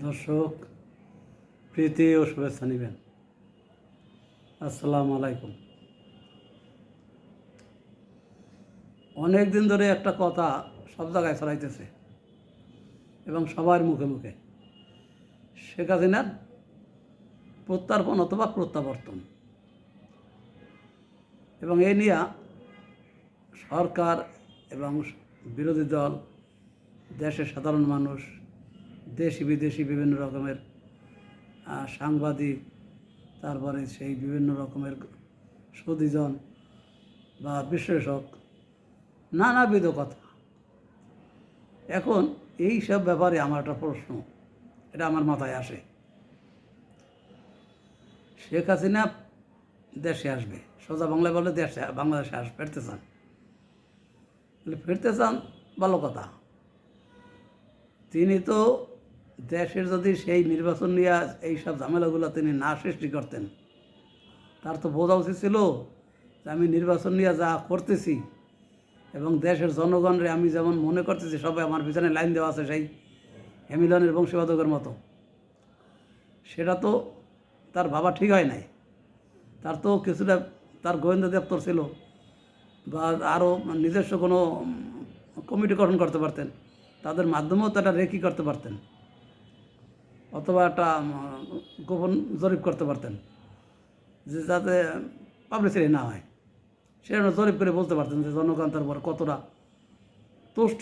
দর্শক প্রীতি ও শুভেচ্ছা নেবেন। আসসালামু আলাইকুম। অনেক দিন ধরে একটা কথা সব জায়গায় ছড়াইতেছে এবং সবার মুখে মুখে, শেখ হাসিনার প্রত্যার্পণ অথবা প্রত্যাবর্তন। এবং এই নিয়ে সরকার এবং বিরোধী দল, দেশের সাধারণ মানুষ, দেশি বিদেশি বিভিন্ন রকমের সাংবাদিক, তারপরে সেই বিভিন্ন রকমের সুদীজন বা বিশ্লেষক, নানাবিধ কথা। এখন এই সব ব্যাপারে আমার একটা প্রশ্ন, এটা আমার মাথায় আসে। শেখ হাসিনা দেশে আসবে, সোজা বাংলায় বলে দেশে বাংলাদেশে ফিরতে চান, ফিরতে চান, ভালো কথা। তিনি তো দেশের যদি সেই নির্বাচন নিয়ে এই সব ঝামেলাগুলো তিনি না সৃষ্টি করতেন, তার তো বোঝা উচিত ছিল যে আমি নির্বাচন নিয়ে যা করতেছি এবং দেশের জনগণরে আমি যেমন মনে করতেছি সবাই আমার পিছনে লাইন দেওয়া আছে সেই হেমিলনের বংশীবাদকের মতো, সেটা তো তার ভাবা ঠিক হয় নাই। তার তো কিছুটা তার গোয়েন্দা দপ্তর ছিল বা আরও নিজস্ব কোনো কমিটি গঠন করতে পারতেন, তাদের মাধ্যমেও তো একটা রেকি করতে পারতেন, অথবা একটা গোপন জরিপ করতে পারতেন, যে যাতে পাবলিসিটি না হয়। সেটা জরিপ করে বলতে পারতেন যে জনগণ তার উপর কতটা তুষ্ট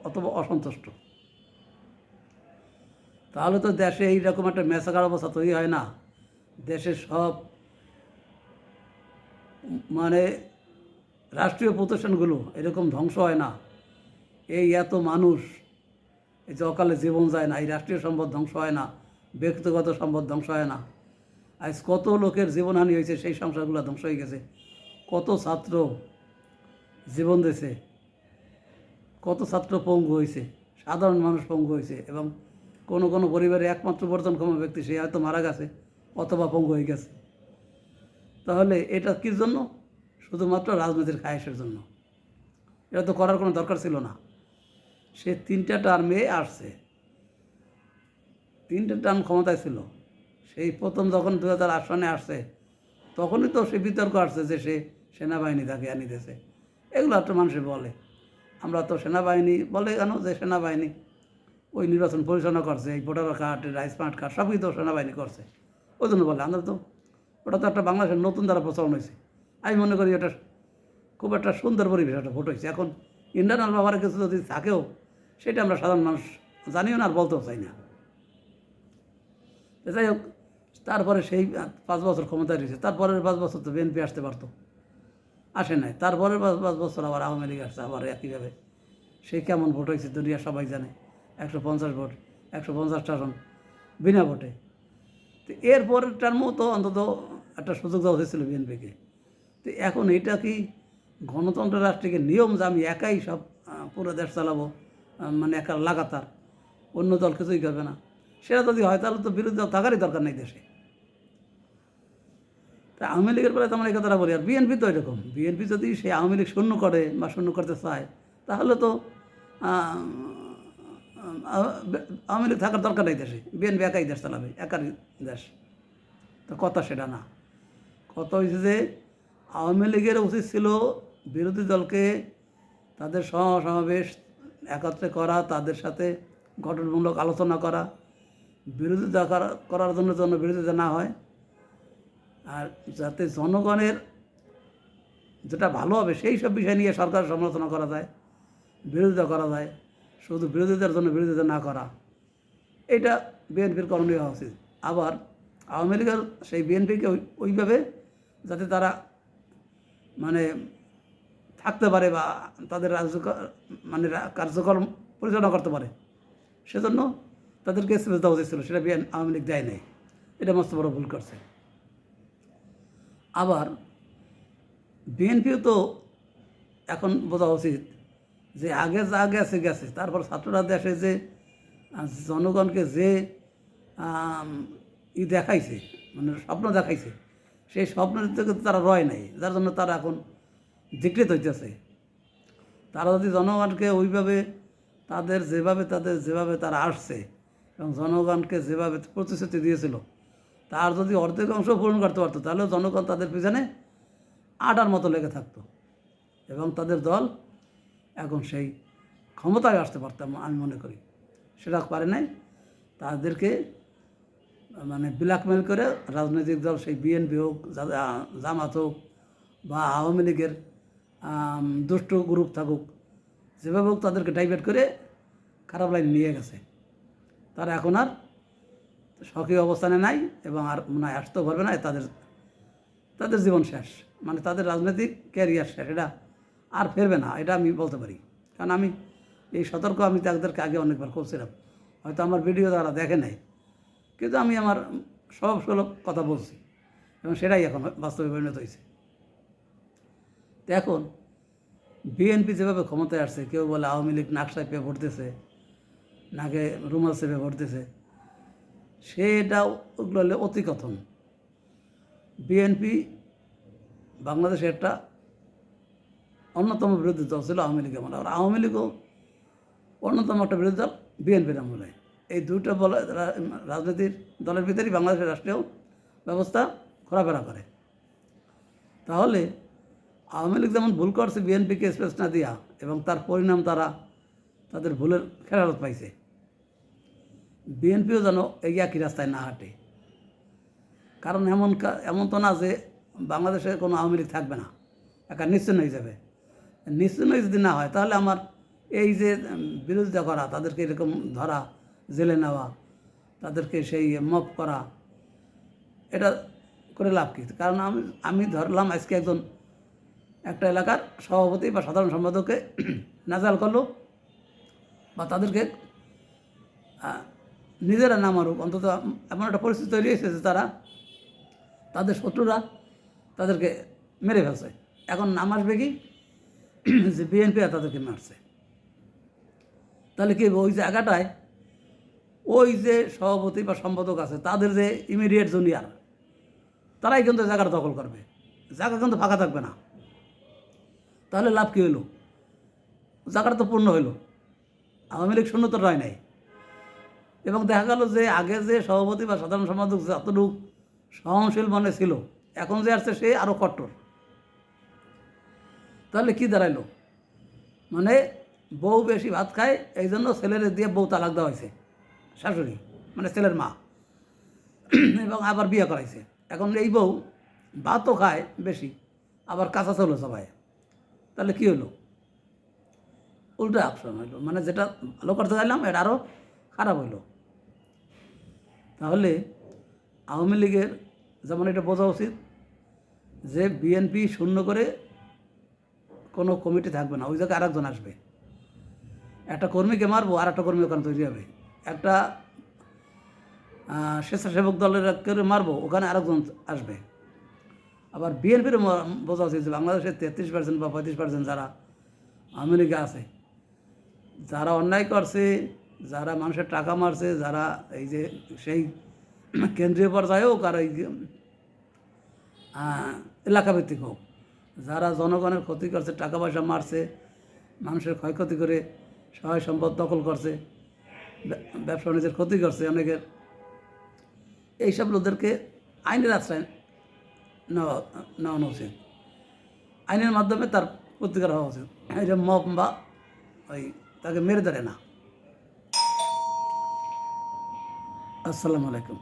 অথবা অসন্তুষ্ট। তাহলে তো দেশে এইরকম একটা মেসাকার অবস্থা তৈরি হয় না। দেশের সব রাষ্ট্রীয় প্রতিষ্ঠানগুলো এরকম ধ্বংস হয় না। এই এত মানুষ এই যে অকালে জীবন যায় না, এই রাষ্ট্রীয় সম্পদ ধ্বংস হয় না, ব্যক্তিগত সম্পদ ধ্বংস হয় না। আজ কত লোকের জীবনহানি হয়েছে, সেই সংসারগুলো ধ্বংস হয়ে গেছে। কত ছাত্র জীবন দিয়েছে, কত ছাত্র পঙ্গু হয়েছে, সাধারণ মানুষ পঙ্গু হয়েছে, এবং কোনো কোনো পরিবারে একমাত্র বর্তনক্ষম ব্যক্তি সে হয়তো মারা গেছে অথবা পঙ্গু হয়ে গেছে। তাহলে এটা কির জন্য? শুধুমাত্র রাজনীতির খায়েশের জন্য। এটা তো করার কোনো দরকার ছিল না। সে 3টা টার্মে আসছে, 3টে টার্ম ক্ষমতায় ছিল। সেই প্রথম যখন 2008 সনে আসছে, তখনই তো সে বিতর্ক আসছে যে সে সেনাবাহিনী তাকে আনিতেছে। এগুলো একটা মানুষে বলে, আমরা তো সেনাবাহিনী বলে কেন, যে সেনাবাহিনী ওই নির্বাচন পরিচালনা করছে, এই voter card, rice smart card সবই তো সেনাবাহিনী করছে, ওই জন্য বলে। আমরা তো ওটা তো একটা বাংলাদেশের নতুন দ্বারা প্রচলন হয়েছে। আমি মনে করি এটা খুব একটা সুন্দর পরিবেশ একটা ভোট হয়েছে। এখন ইন্টারনাল ব্যাপারে কিছু যদি থাকেও, সেটা আমরা সাধারণ মানুষ জানিও না আর বলতেও চাই না। যাই হোক, তারপরে সেই 5 বছর ক্ষমতায় রয়েছে। তারপরের 5 বছর তো বিএনপি আসতে পারতো, আসে নাই। তারপরের 5 বছর আবার আওয়ামী লীগ আসছে, আবার একইভাবে। সেই কেমন ভোট হয়েছে দুনিয়া সবাই জানে, 150 ভোট, 150টা আসন বিনা ভোটে। তো এরপরের টার্মও তো অন্তত একটা সুযোগ দেওয়া হয়েছিল বিএনপিকে। তো এখন এটা কি গণতন্ত্র রাষ্ট্রকে নিয়ম যে আমি একাই সব পুরো দেশ চালাবো, একা লাগাতার, অন্য দল কিছুই করবে না? সেটা যদি হয় তাহলে তো বিরোধী দল থাকারই দরকার নেই দেশে। তা আওয়ামী লীগের বেলায় তো আমরা এই কথাটা বলি। আর বিএনপি তো এরকম, বিএনপি যদি সেই আওয়ামী লীগ শূন্য করে বা শূন্য করতে চায়, তাহলে তো আওয়ামী লীগ থাকার দরকার নেই দেশে। বিএনপি একাই দেশ চালাবে, একারই দেশ। তো কথা সেটা না। কথা হয়েছে যে আওয়ামী লীগের উচিত ছিল বিরোধী দলকে তাদের সমাবেশ একত্রে করা, তাদের সাথে গঠনমূলক আলোচনা করা, বিরোধিতা করার জন্য বিরোধিতা না হয়, আর যাতে জনগণের যেটা ভালো হবে সেই সব বিষয় নিয়ে সরকার সমালোচনা করা যায়, বিরোধিতা করা যায়। শুধু বিরোধিতার জন্য বিরোধিতা না করা, এটা বিএনপির করণীয় হওয়া উচিত। আবার আওয়ামী লীগের সেই বিএনপিকে ওইভাবে যাতে তারা থাকতে পারে বা তাদের কার্যক্রম পরিচালনা করতে পারে, সেজন্য তাদেরকে স্পেস দেওয়া উচিত ছিল। সেটা আওয়ামী লীগ দেয় নাই, এটা মস্ত বড় ভুল করছে। আবার বিএনপিও তো এখন বোঝা উচিত যে আগে যা গেছে গেছে, তারপর ছাত্ররা দেশে যে জনগণকে যে দেখাইছে, স্বপ্ন দেখাইছে, সেই স্বপ্নের থেকে তারা রয় নাই, যার জন্য তারা এখন বিকৃত হইতেছে। তারা যদি জনগণকে ওইভাবে তাদের যেভাবে তারা আসছে এবং জনগণকে যেভাবে প্রতিশ্রুতি দিয়েছিল তার যদি অর্ধেক অংশ পূরণ করতে পারতো তাহলে জনগণ তাদের পিছনে আটার মতো লেগে থাকতো এবং তাদের দল এখন সেই ক্ষমতায় আসতে পারতাম আমি মনে করি। সেটা পারে নাই, তাদেরকে মানে ব্ল্যাকমেল করে রাজনৈতিক দল সেই বিএনপি হোক, জামাত হোক বা আওয়ামী লীগের দুষ্ট গ্রুপ থাকুক, যেভাবে হোক তাদেরকে ডাইভার্ট করে খারাপ লাইন নিয়ে গেছে। তারা এখন আর সক্রিয় অবস্থানে নাই এবং আর মনে হয় আসতেও পারবে না। তাদের জীবন শেষ, মানে তাদের রাজনৈতিক ক্যারিয়ার শেষ, এটা আর ফেরবে না, এটা আমি বলতে পারি। কারণ আমি এই সতর্ক আমি তাদেরকে আগে অনেকবার করছিলাম, হয়তো আমার ভিডিও তারা দেখে নাই, কিন্তু আমি আমার সব সুলভ কথা বলছি এবং সেটাই এখন বাস্তবে পরিণত হয়েছে। তো এখন বিএনপি যেভাবে ক্ষমতায় আসছে, কেউ বলে আওয়ামী লীগ নাকশায় পেয়ে ভরতেছে, নাকে রুমাল চেপে ভরতেছে, সেটা ওগুলো হলে অতিকথন। বিএনপি বাংলাদেশে একটা অন্যতম বিরোধী দল ছিল আওয়ামী লীগ আমলে, আর আওয়ামী লীগও অন্যতম একটা বিরোধী দল বিএনপির আমলে। এই দুটো রাজনীতির দলের ভিতরেই বাংলাদেশের রাষ্ট্রীয় ব্যবস্থা ঘোরাফেরা করে। তাহলে আওয়ামী লীগ যেমন ভুল করছে বিএনপিকে স্পেস না দিয়া, এবং তার পরিণাম তারা তাদের ভুলের খেলারত পাইছে, বিএনপিও যেন এই একই রাস্তায় না হাঁটে। কারণ এমন তো না যে বাংলাদেশে কোনো আওয়ামী লীগ থাকবে না, একা নিশ্চিন্ন হয়ে যাবে। নিশ্চিন্ন যদি না হয় তাহলে আমার এই যে বিরোধিতা করা, তাদেরকে এরকম ধরা, জেলে নেওয়া, তাদেরকে সেই মপ করা, এটা করে লাভ কী? কারণ আমি ধরলাম আজকে একটা এলাকার সভাপতি বা সাধারণ সম্পাদককে নাজাল করলো, বা তাদেরকে নিজেরা না মারুক, অন্তত এমন একটা পরিস্থিতি তৈরি হয়েছে যে তাদের শত্রুরা তাদেরকে মেরে ফেলছে। এখন নাম আসবে কি যে বিএনপি আর তাদেরকে মারছে। তাহলে কি ওই জায়গাটায় ওই যে সভাপতি বা সম্পাদক আছে, তাদের যে ইমিডিয়েট জুনিয়র, তারাই কিন্তু জায়গাটা দখল করবে, জায়গা কিন্তু ফাঁকা থাকবে না। তাহলে লাভ কী হইল? জায়গাটা তো পূর্ণ হইল, আওয়ামী লীগ শূন্য তো রয় নাই। এবং দেখা গেল যে আগে যে সভাপতি বা সাধারণ সম্পাদক যতটুকু সহনশীল মনে ছিল, এখন যে আসছে সে আরও কট্টর। তাহলে কি দাঁড়াইলো? মানে বউ বেশি ভাত খায়, এই জন্য ছেলের দিয়ে বউ তালাক দেওয়া হয়েছে, শাশুড়ি মানে ছেলের মা, এবং আবার বিয়ে করাইছে। এখন এই বউ ভাতও খায় বেশি, আবার কাঁচা চলো সবাই। তাহলে কী হলো? উল্টো অপশন হইলো, মানে যেটা ভালো করতে চাইলাম এটা আরও খারাপ হইলো। তাহলে আওয়ামী লীগের যেমন এটা বোঝা উচিত যে বিএনপি শূন্য করে কোনো কমিটি থাকবে না, ওই জায়গায় আরেকজন আসবে। একটা কর্মীকে মারবো, আর একটা কর্মী ওখানে তৈরি হবে। একটা স্বেচ্ছাসেবক দলের কেউ মারবো, ওখানে আরেকজন আসবে। আবার বিএনপির বোঝা উচিত যে বাংলাদেশের 33% বা 35% যারা আওয়ামী লীগে আছে, যারা অন্যায় করছে, যারা মানুষের টাকা মারছে, যারা এই যে সেই কেন্দ্রীয় পর্যায়ে হোক আর এই এলাকাভিত্তিক হোক, যারা জনগণের ক্ষতি করছে, টাকা পয়সা মারছে, মানুষের ক্ষয়ক্ষতি করে সহায় সম্পদ দখল করছে, ব্যবসা বাণিজ্যের ক্ষতি করছে অনেকের, এইসব লোকদেরকে আইনের আশ্রয় নেওয়ানো উচিত। আইনের মাধ্যমে তার প্রতিকার হওয়া উচিত। এই যে মব বা ওই তাকে মেরে ধরে না। আসসালামু আলাইকুম।